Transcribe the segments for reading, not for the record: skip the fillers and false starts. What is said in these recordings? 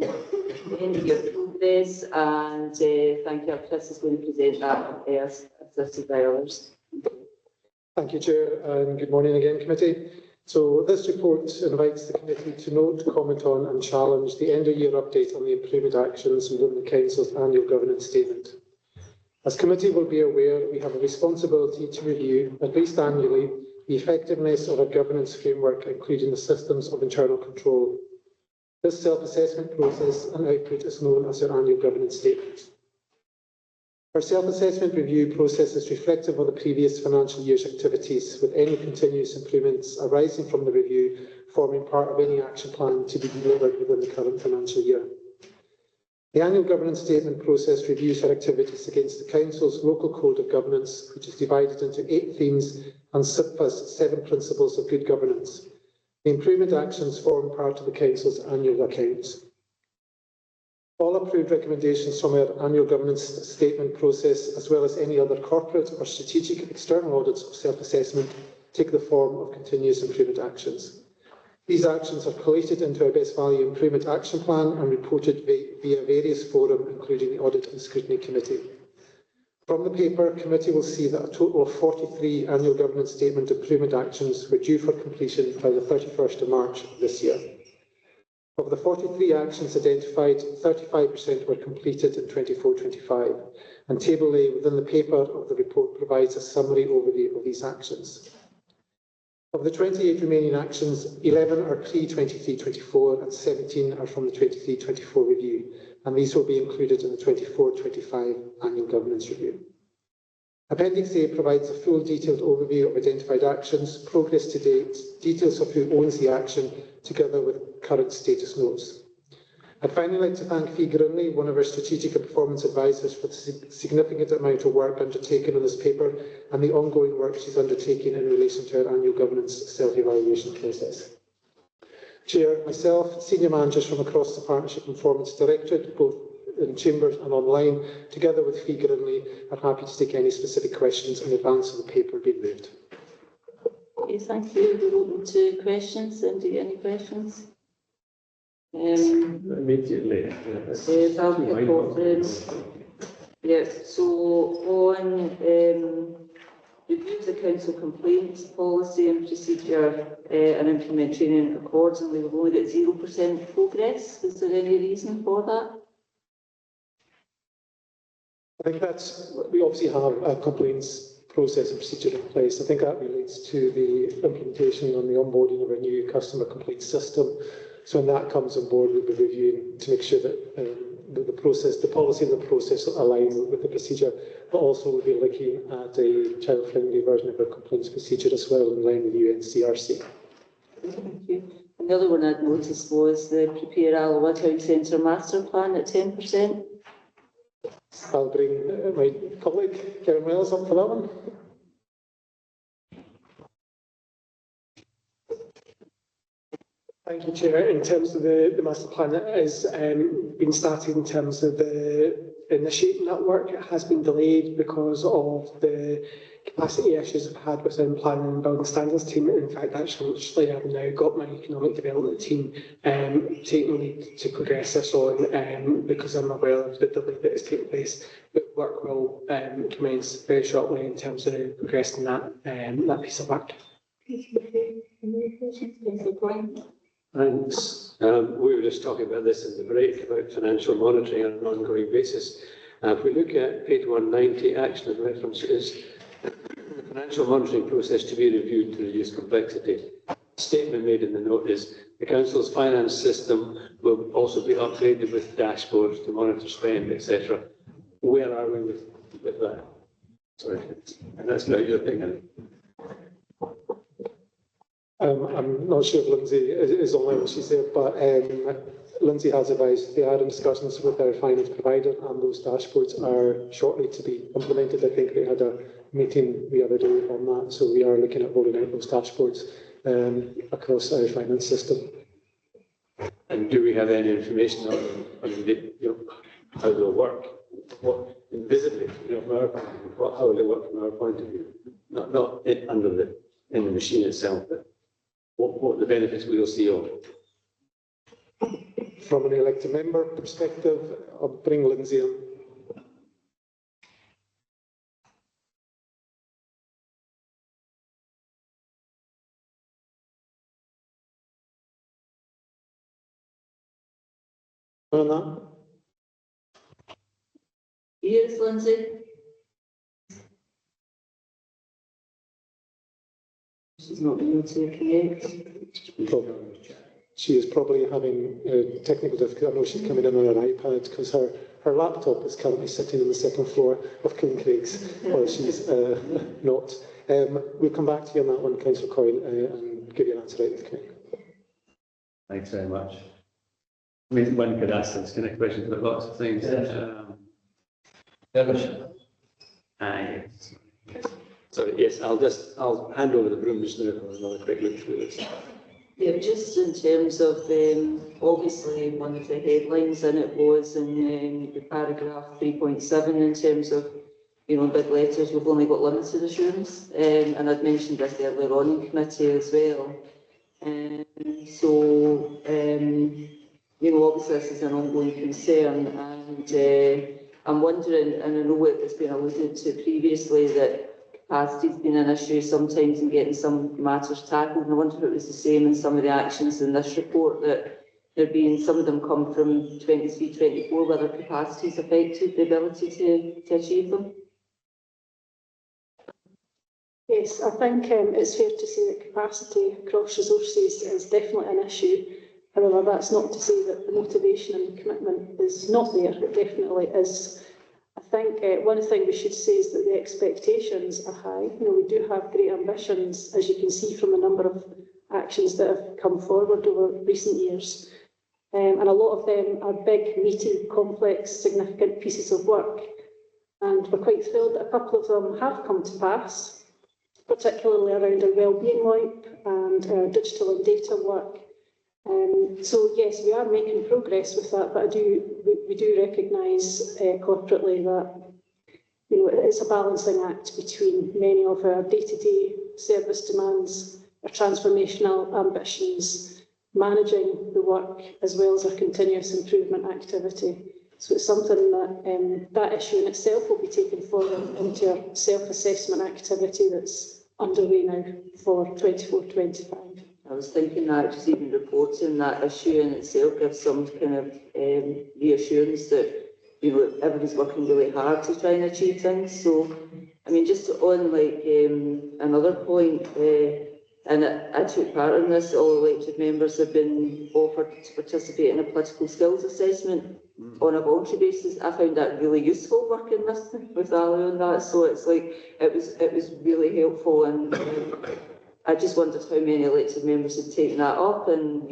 End of year progress, and thank you. Chris is going to present that as assisted by others. Thank you, Chair, and good morning again, Committee. So this report invites the Committee to note, comment on and challenge the end-of-year update on the improvement actions within the Council's annual governance statement. As Committee will be aware, we have a responsibility to review, at least annually, the effectiveness of a governance framework, including the systems of internal control. This self-assessment process and output is known as our annual governance statement. Our self-assessment review process is reflective of the previous financial year's activities, with any continuous improvements arising from the review forming part of any action plan to be delivered within the current financial year. The annual governance statement process reviews our activities against the Council's local code of governance, which is divided into 8 themes and SIPFA's 7 principles of good governance. The improvement actions form part of the Council's annual accounts. All approved recommendations from our annual governance statement process, as well as any other corporate or strategic external audits of self-assessment, take the form of continuous improvement actions. These actions are collated into our best value improvement action plan and reported via various forums, including the Audit and Scrutiny Committee. From the paper, Committee will see that a total of 43 annual governance statement improvement actions were due for completion by the 31st of March this year. Of the 43 actions identified, 35% were completed in 24-25, and Table A within the paper of the report provides a summary overview of these actions. Of the 28 remaining actions, 11 are pre-23-24 and 17 are from the 23-24 review, and these will be included in the 24-25 annual governance review. Appendix A provides a full detailed overview of identified actions, progress to date, details of who owns the action, together with current status notes. I'd finally like to thank Fee Grimley, one of our strategic and performance advisors, for the significant amount of work undertaken on this paper and the ongoing work she's undertaking in relation to our annual governance self-evaluation process. Chair, myself, senior managers from across the Partnership and Performance Directorate, both in chambers and online, together with Fee Grimley, are happy to take any specific questions in advance of the paper being moved. Okay, thank you. We're open to questions. Cindy, any questions? Immediately. Yes, so on review the Council complaints policy and procedure and implement training accordingly, we've only got 0% progress. Is there any reason for that? I think we obviously have a complaints process and procedure in place. I think that relates to the implementation and the onboarding of a new customer complaints system. So when that comes on board, we'll be reviewing to make sure that the policy and the process align with the procedure, but also we'll be looking at a child-friendly version of our complaints procedure as well, in line with UNCRC. Thank you. And the other one I'd noticed was the Prepare Alloa Town Centre Master Plan at 10%. I'll bring my colleague, Karen Wells, up for that one. Thank you, Chair. In terms of the master plan, it has been started in terms of the initiating that work. It has been delayed because of the capacity issues I've had within planning and building standards team. In fact, actually, I've now got my economic development team taking lead to progress this on because I'm aware of the delay that is taking place. But work will commence very shortly in terms of progressing that piece of work. Thanks. We were just talking about this in the break about financial monitoring on an ongoing basis. If we look at page 190, action and references, the financial monitoring process to be reviewed to reduce complexity. Statement made in the note is the Council's finance system will also be upgraded with dashboards to monitor spend, etc. Where are we with that? Sorry, and that's not your opinion. I'm not sure if Lindsay is online when she's there, but Lindsay has advised they are in discussions with our finance provider, and those dashboards are shortly to be implemented. I think they had a meeting the other day on that, so we are looking at rolling out those dashboards across our finance system. And do we have any information on how they'll work? What visibly, from our point of view, how will they work from our point of view? Not in the machine itself, but what the benefits we'll see of it. From an elected member perspective, I'll bring Lindsay in. On that. Yes, Lindsay? She's not able to connect. She is probably having technical difficulty. I know she's coming in on her iPad because her laptop is currently sitting on the second floor of King Craig's, or she's not. We'll come back to you on that one, Councillor Coyle, and give you an answer right with Thanks very much. I mean, one could ask this kind of question about lots of things. Yes. Sorry, yes, I'll hand over the broom just now for another quick look through this. Yeah, just in terms of, obviously, one of the headlines in it was in the paragraph 3.7 in terms of, in big letters, we've only got limited assurance, and I'd mentioned this earlier on in committee as well. Obviously this is an ongoing concern, and I'm wondering, and I know it's been alluded to previously, that capacity's been an issue sometimes in getting some matters tackled, and I wonder if it was the same in some of the actions in this report, that some of them come from 23-24, whether capacity's affected the ability to achieve them. Yes, I think it's fair to say that capacity across resources is definitely an issue. However, that's not to say that the motivation and the commitment is not there. It definitely is. I think one thing we should say is that the expectations are high. We do have great ambitions, as you can see from the number of actions that have come forward over recent years. And a lot of them are big, meaty, complex, significant pieces of work. And we're quite thrilled that a couple of them have come to pass, particularly around our wellbeing wipe and our digital and data work. So yes, we are making progress with that, but we do recognise corporately that it's a balancing act between many of our day-to-day service demands, our transformational ambitions, managing the work as well as our continuous improvement activity. So it's something that that issue in itself will be taken forward into our self-assessment activity that's underway now for 24-25. I was thinking that just even reporting that issue in itself gives some kind of reassurance that everybody's working really hard to try and achieve things. So, I mean, just on another point, and I took part in this. All elected members have been offered to participate in a political skills assessment on a voluntary basis. I found that really useful working with Ali on that. So it's it was really helpful, and I just wondered how many elected members had taken that up, and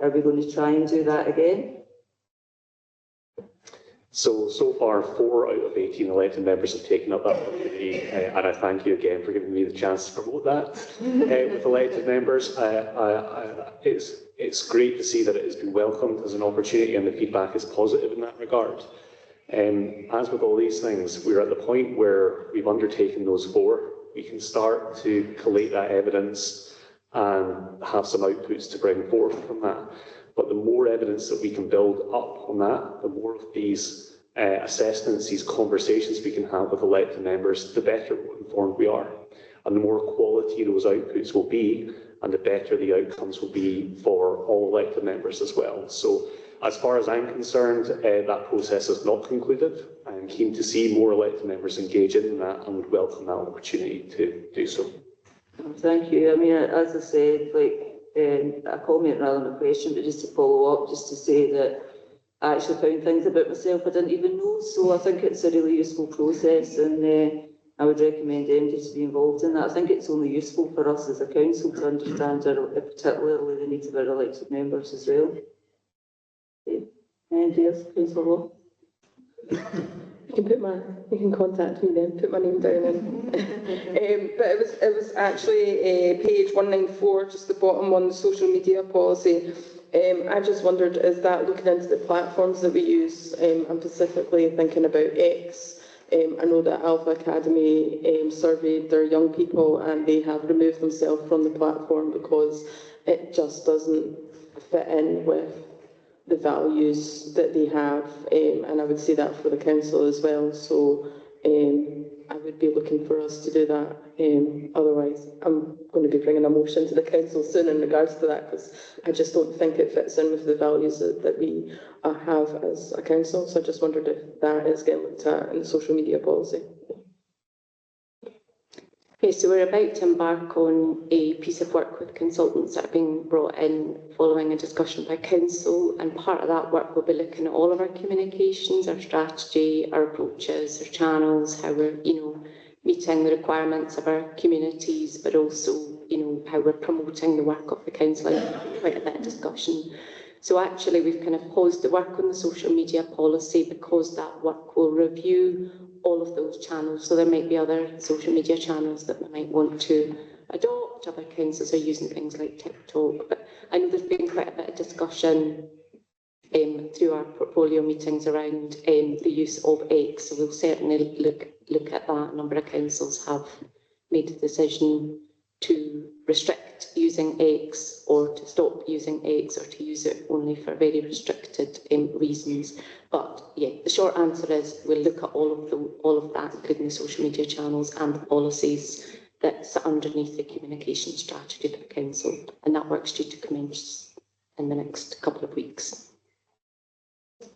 are we going to try and do that again? So far, 4 out of 18 elected members have taken up that opportunity, and I thank you again for giving me the chance to promote that with elected members. It's great to see that it has been welcomed as an opportunity, and the feedback is positive in that regard. As with all these things, we're at the point where we've undertaken those 4. We can start to collate that evidence and have some outputs to bring forth from that. But the more evidence that we can build up on that, the more of these assessments, these conversations we can have with elected members, the better informed we are. And the more quality those outputs will be, and the better the outcomes will be for all elected members as well. So as far as I'm concerned, that process is not concluded. I'm keen to see more elected members engage in that and would welcome that opportunity to do so. Thank you. I mean, as I said, a comment rather than a question, but just to follow up, just to say that I actually found things about myself I didn't even know, so I think it's a really useful process, and I would recommend MD to be involved in that. I think it's only useful for us as a council to understand particularly the needs of our elected members as well. MD, Councillor Law. You can contact me then, put my name down in. But it was actually page 194, just the bottom one, the social media policy. I just wondered, is that looking into the platforms that we use? I'm specifically thinking about X. I know that Alpha Academy surveyed their young people, and they have removed themselves from the platform because it just doesn't fit in with the values that they have, and I would say that for the council as well. So I would be looking for us to do that. Otherwise, I'm going to be bringing a motion to the council soon in regards to that, because I just don't think it fits in with the values that we have as a council. So I just wondered if that is getting looked at in the social media policy. Okay, so we're about to embark on a piece of work with consultants that are being brought in following a discussion by council, and part of that work will be looking at all of our communications, our strategy, our approaches, our channels, how we're, meeting the requirements of our communities, but also, how we're promoting the work of the council, and quite a bit of discussion. So actually we've kind of paused the work on the social media policy because that work will review all of those channels. So there might be other social media channels that we might want to adopt. Other councils are using things like TikTok, but I know there's been quite a bit of discussion through our portfolio meetings around the use of X. So we'll certainly look at that. A number of councils have made a decision to restrict using X, or to stop using X, or to use it only for very restricted reasons. But yeah, the short answer is we'll look at all of that, including the social media channels and the policies that sit underneath the communication strategy for the council, and that work's due to commence in the next couple of weeks. Do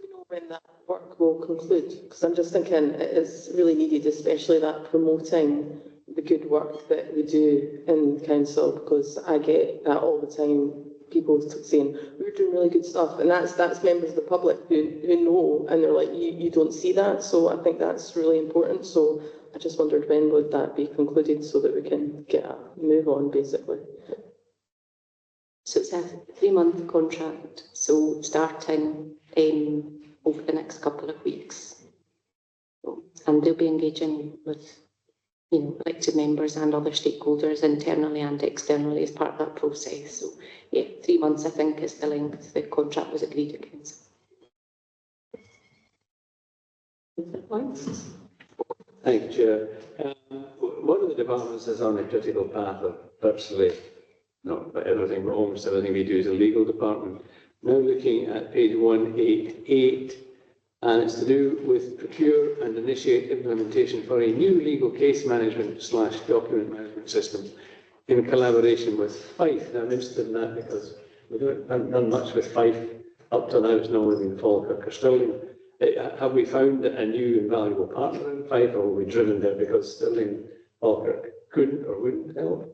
we know when that work will conclude? Because I'm just thinking it is really needed, especially that promoting the good work that we do in council, because I get that all the time, people saying we're doing really good stuff, and that's members of the public who know, and they're like, you don't see that. So I think that's really important. So I just wondered when would that be concluded so that we can get a move on, basically. So it's a 3-month contract, so starting over the next couple of weeks, and they'll be engaging with elected members and other stakeholders internally and externally as part of that process. So yeah, 3 months I think is the length the contract was agreed at council. Thank you, Chair. One of the departments is on a critical path of virtually, not everything, but almost everything we do is a legal department. Now looking at page 188, and it's to do with procure and initiate implementation for a new legal case management / document management system in collaboration with Fife. Now I'm interested in that because we haven't done much with Fife up to now. It's normally been Falkirk or Stirling. Have we found a new and valuable partner in Fife, or were we driven there because Stirling, Falkirk couldn't or wouldn't help?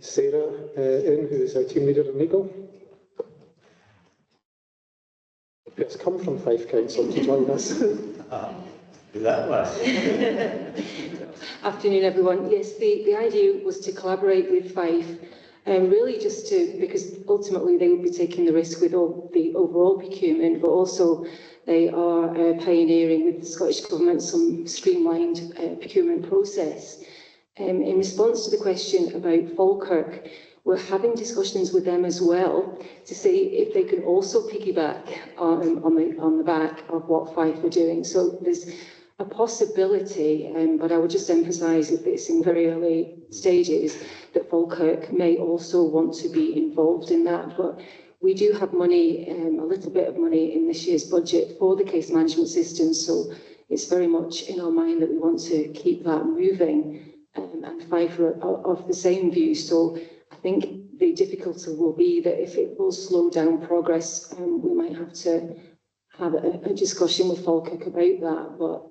Sarah in, who is our team leader in legal. Who has come from Fife Council to join us. That was. Afternoon, everyone. Yes, the idea was to collaborate with Fife, really just because ultimately they will be taking the risk with all the overall procurement, but also they are pioneering with the Scottish Government some streamlined procurement process. In response to the question about Falkirk, we're having discussions with them as well to see if they can also piggyback on the back of what Fife are doing. So there's a possibility, but I would just emphasise that it's in very early stages, that Falkirk may also want to be involved in that. But we do have money, a little bit of money in this year's budget for the case management system, so it's very much in our mind that we want to keep that moving. And Fife are of the same view. So I think the difficulty will be that if it will slow down progress, we might have to have a discussion with Falkirk about that. But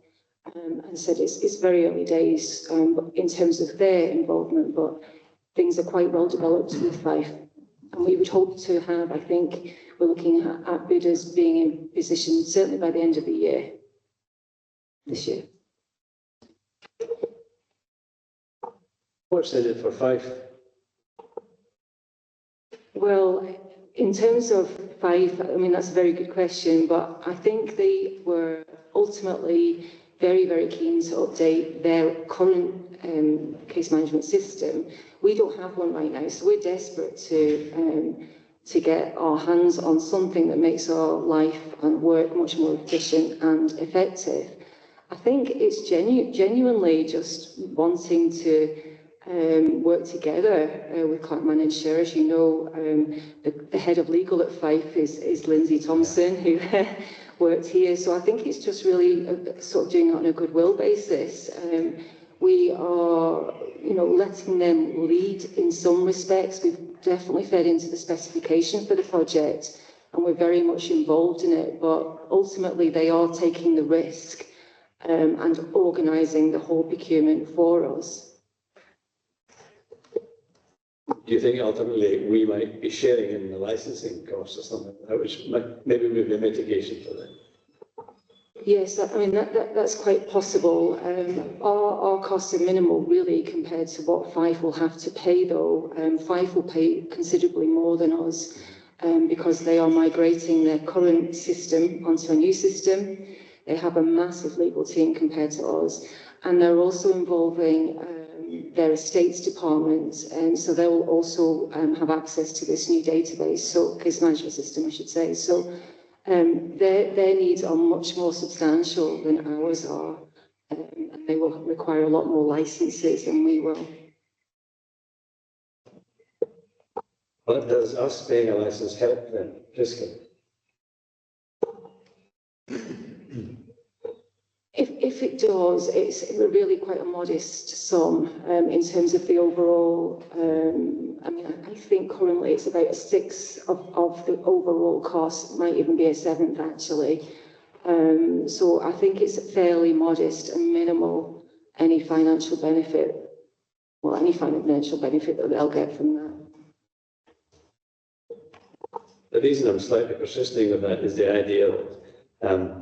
as I said, it's very early days in terms of their involvement, but things are quite well developed with Fife. And we would hope to have, I think, we're looking at bidders being in position certainly by the end of the year, this year. What's in it for Fife? Well, in terms of Fife, I mean, that's a very good question, but I think they were ultimately very, very keen to update their current case management system. We don't have one right now, so we're desperate to get our hands on something that makes our life and work much more efficient and effective. I think it's genuinely just wanting to work together with Clark Managed Share. As you know, the head of legal at Fife is Lindsay Thompson, who worked here. So I think it's just really sort of doing it on a goodwill basis. We are, letting them lead in some respects. We've definitely fed into the specifications for the project, and we're very much involved in it. But ultimately, they are taking the risk and organising the whole procurement for us. Do you think ultimately we might be sharing in the licensing costs or something, which might maybe would be a mitigation for them? Yes, that's quite possible. Our costs are minimal, really, compared to what Fife will have to pay, though. Fife will pay considerably more than us because they are migrating their current system onto a new system. They have a massive legal team compared to us, and they're also involving their estates department, and so they will also have access to this new database, so case management system, I should say. So their needs are much more substantial than ours are, and they will require a lot more licenses than we will. But does us paying a license help them fiscally? If it does, it's really quite a modest sum in terms of the overall. I think currently it's about a sixth of the overall cost, might even be a seventh actually. So I think it's fairly modest and minimal, any financial benefit that they'll get from that. The reason I'm slightly persisting with that is the idea that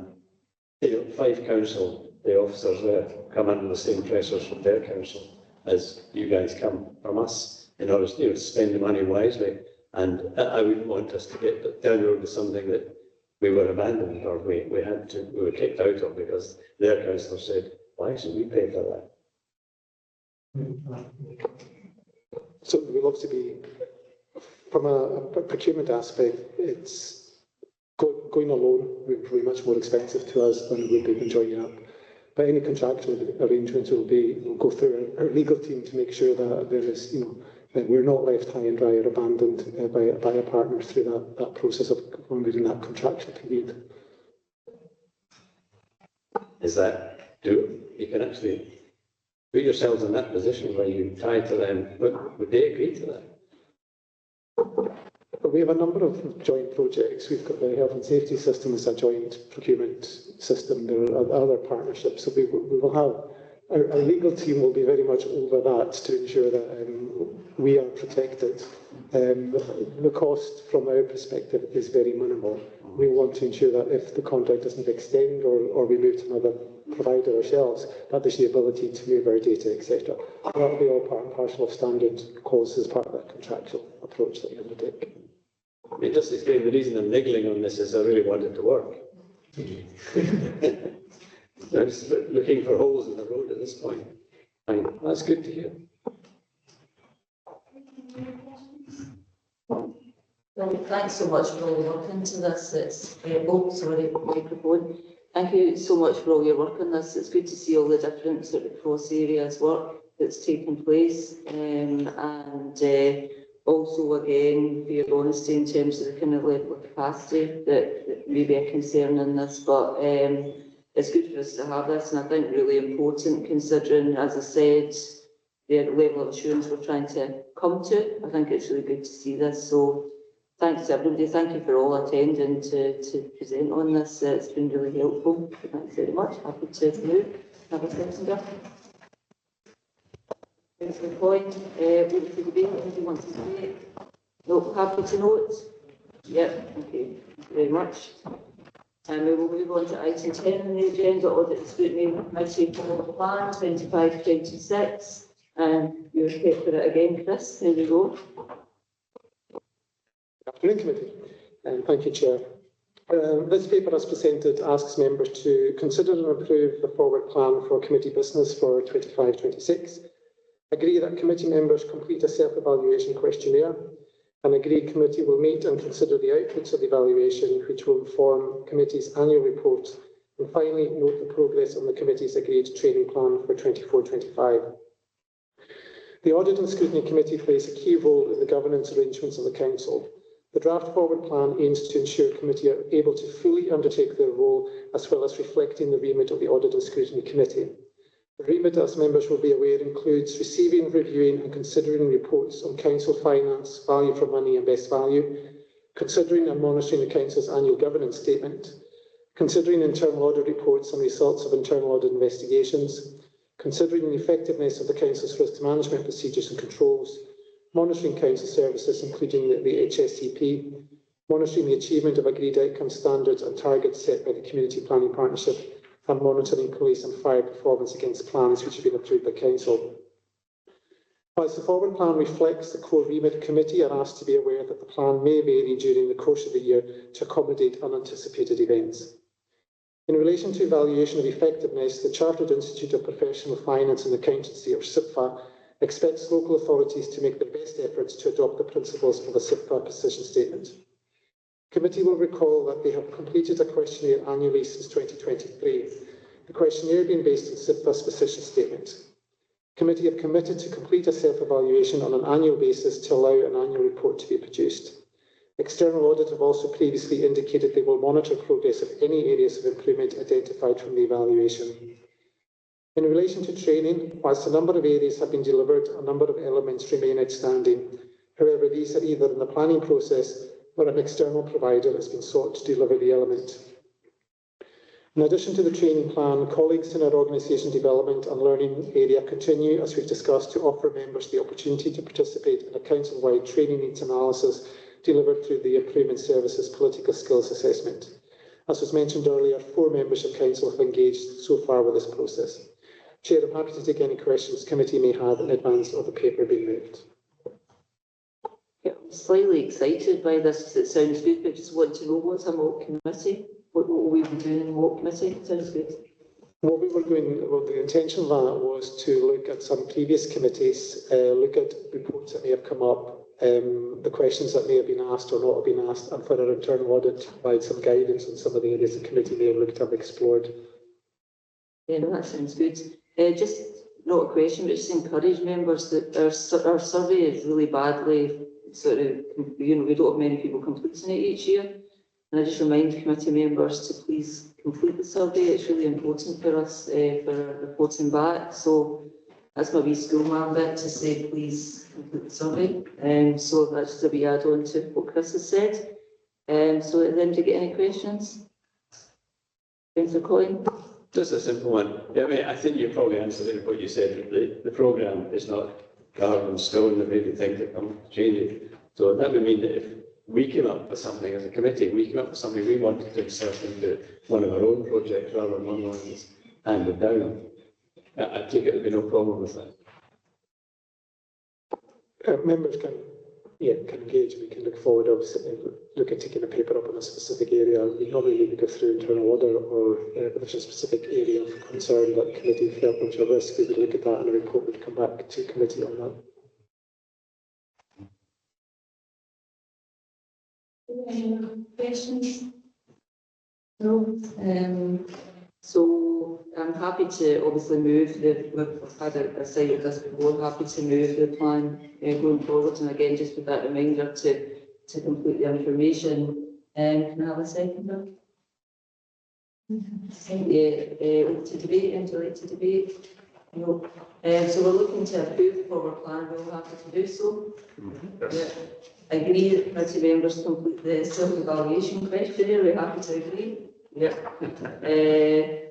Fife Council, the officers there, come under the same pressures from their council as you guys come from us in order to spend the money wisely. And I wouldn't want us to get down the road to something that we were abandoned or we were kicked out of because their councillor said, why should we pay for that? So we'll obviously be, from a procurement aspect, it's going alone would be much more expensive to us than it would be joining up. But any contractual arrangements will go through our legal team to make sure that there is, that we're not left high and dry or abandoned by a partner through that process of when we're in that contractual period. Is that you can actually put yourselves in that position where you tie to them, but would they agree to that? We have a number of joint projects. We've got the health and safety system as a joint procurement system. There are other partnerships. So we will have, our legal team will be very much over that to ensure that we are protected. The cost from our perspective is very minimal. We want to ensure that if the contract doesn't extend or we move to another provider ourselves, that there's the ability to move our data, etc. That will be all part and parcel of standard costs as part of that contractual approach that you undertake. Just to explain, the reason I'm niggling on this is I really want it to work. I'm just looking for holes in the road at this point. Fine, that's good to hear. Well, thanks so much for all your work into this. It's microphone. Thank you so much for all your work on this. It's good to see all the different sort of cross areas work that's taking place, and also again for your honesty in terms of the kind of level of capacity that may be a concern in this. But it's good for us to have this, and I think really important considering, as I said, the level of assurance we're trying to come to. I think it's really good to see this. So thanks to everybody. Thank you for all attending to present on this. It's been really helpful. Thanks very much. Happy to move. Have a seconder. Thanks for the point. What do you want to say? No, happy to note? Yep, okay. Thank you very much. And we will move on to item 10 on the agenda, Audit and Scrutiny Committee Formal Plan 25-26. And you're prepared for it again, Chris. There we go. Good afternoon, committee, and thank you, Chair. This paper, as presented, asks members to consider and approve the forward plan for committee business for 25-26, agree that committee members complete a self-evaluation questionnaire, and agree committee will meet and consider the outputs of the evaluation, which will inform committee's annual report, and finally note the progress on the committee's agreed training plan for 24-25. The Audit and Scrutiny Committee plays a key role in the governance arrangements of the Council. The draft forward plan aims to ensure the committee are able to fully undertake their role, as well as reflecting the remit of the Audit and Scrutiny Committee. The remit, as members will be aware, includes receiving, reviewing and considering reports on Council finance, value for money and best value, considering and monitoring the Council's annual governance statement, considering internal audit reports and results of internal audit investigations, considering the effectiveness of the Council's risk management procedures and controls, monitoring Council services, including the HSCP, monitoring the achievement of agreed outcome standards and targets set by the Community Planning Partnership, and monitoring police and fire performance against plans which have been approved by Council. Whilst the forward plan reflects the core remit, the committee are asked to be aware that the plan may vary during the course of the year to accommodate unanticipated events. In relation to evaluation of effectiveness, the Chartered Institute of Professional Finance and Accountancy, or CIPFA, expects local authorities to make their best efforts to adopt the principles of the CIPFA position statement. The committee will recall that they have completed a questionnaire annually since 2023, the questionnaire being based on CIPFA's position statement. The committee have committed to complete a self-evaluation on an annual basis to allow an annual report to be produced. External audit have also previously indicated they will monitor progress of any areas of improvement identified from the evaluation. In relation to training, whilst a number of areas have been delivered, a number of elements remain outstanding. However, these are either in the planning process or an external provider has been sought to deliver the element. In addition to the training plan, colleagues in our organisation development and learning area continue, as we've discussed, to offer members the opportunity to participate in a council-wide training needs analysis delivered through the Improvement Services Political Skills Assessment. As was mentioned earlier, 4 members of Council have engaged so far with this process. Chair, I'm happy to take any questions the committee may have in advance of the paper being moved. Yeah, I'm slightly excited by this because it sounds good, but just want to know what's a mock committee? What will we be doing in the mock committee? It sounds good. What we were doing, well, the intention of that was to look at some previous committees, look at reports that may have come up, the questions that may have been asked or not have been asked, and for our internal audit to provide some guidance on some of the areas the committee may have looked to have explored. Yeah, no, that sounds good. Just not a question, but just encourage members that our survey is really badly sort of, we don't have many people completing it each year. And I just remind committee members to please complete the survey. It's really important for us for reporting back. So that's my wee schoolman bit to say, please complete the survey. So that's just a wee add-on to what Chris has said. So then, do you get any questions? Councillor Colin? Just a simple one. Yeah, I mean, I think you probably answered what you said. The programme is not carved in stone the way they think they're going to change it. So that would mean that if we came up with something as a committee, we came up with something we wanted to insert into one of our own projects rather than one of those handed down. I take it there'd be no problem with that. Members can engage. We can look forward, obviously, look at taking a paper up on a specific area. We normally need to go through internal audit, or if there's a specific area of concern that the committee felt was a risk, we would look at that and a report would come back to committee on that. Any questions? No. So I'm happy to obviously move we've had a site of this before, happy to move the plan going forward, and again just with that reminder to complete the information. Can I have a second? Yeah, to debate, into to debate. No. So we're looking to approve the forward plan, we're happy to do so. Yeah. Agree that committee members complete the self-evaluation questionnaire, we're happy to agree. Yep.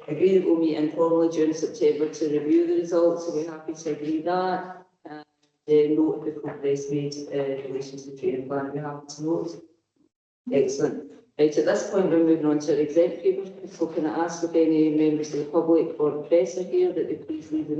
Agree that we'll meet informally during September to review the results, so we're happy to agree that. And note the progress made in relation to the training plan, we're happy to note. Excellent. Right, at this point we're moving on to our executive. So can I ask if any members of the public or the press are here that they please leave the